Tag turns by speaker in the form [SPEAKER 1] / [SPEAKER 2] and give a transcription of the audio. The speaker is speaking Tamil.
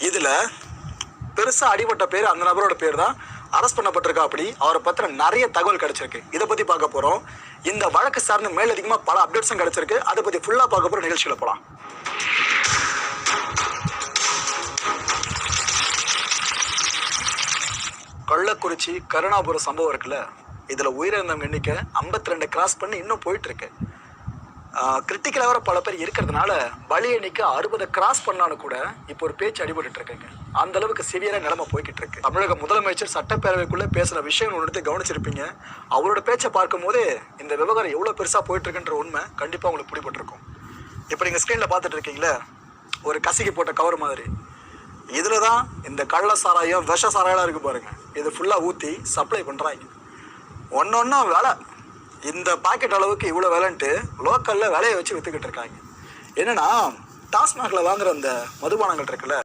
[SPEAKER 1] இதில் பெருசாக அடிபட்ட பேர் அந்த நபரோட பேர் தான் அரெஸ்ட் பண்ணப்பட்டிருக்கா. அப்படி அவரை பற்றின நிறைய தகவல் கிடைச்சிருக்கு. இதை பற்றி பார்க்க போகிறோம். இந்த வழக்கு சார்ந்து மேலதிகமாக பல அப்டேட்ஸும் கிடைச்சிருக்கு. அதை பற்றி ஃபுல்லாக பார்க்க போகிற நிகழ்ச்சியில் போகலாம். கள்ளக்குறிச்சி கருணாபுரம் சம்பவம் இருக்குல்ல, இதில் உயிரிழந்தவங்க எண்ணிக்கை 52 கிராஸ் பண்ணி இன்னும் போயிட்டு இருக்கு. கிரிட்டிக்கலாக வர பல பேர் இருக்கிறதுனால பலி எண்ணிக்கை 60 கிராஸ் பண்ணாலும் கூட இப்போ ஒரு பேச்சு அடிபட்டு இருக்குங்க. அந்த அளவுக்கு சிவியராக நிலைமை போய்கிட்டு இருக்கு. தமிழக முதலமைச்சர் சட்டப்பேரவைக்குள்ளே பேசுகிற விஷயங்கள் ஒன்று கவனிச்சிருப்பீங்க. அவரோட பேச்சை பார்க்கும் போதே இந்த விவகாரம் எவ்வளோ பெருசாக போயிட்டு இருக்குன்ற உண்மை கண்டிப்பாக உங்களுக்கு பிடிபட்டிருக்கும். இப்போ நீங்கள் ஸ்க்ரீனில் பார்த்துட்டு இருக்கீங்களே, ஒரு கசிக்கு போட்ட கவர் மாதிரி, இதில் தான் இந்த கள்ள சாராயம் விஷ சாராயெல்லாம் இருக்குது பாருங்க. இது ஃபுல்லாக ஊற்றி சப்ளை பண்ணுறாங்க. ஒன்றா விலை, இந்த பாக்கெட் அளவுக்கு இவ்வளோ விலைன்ட்டு லோக்கலில் விலையை வச்சு விற்றுக்கிட்டு இருக்காங்க. என்னன்னா டாஸ்மாகில் வாங்குற அந்த மதுபானங்கள் இருக்குல்ல,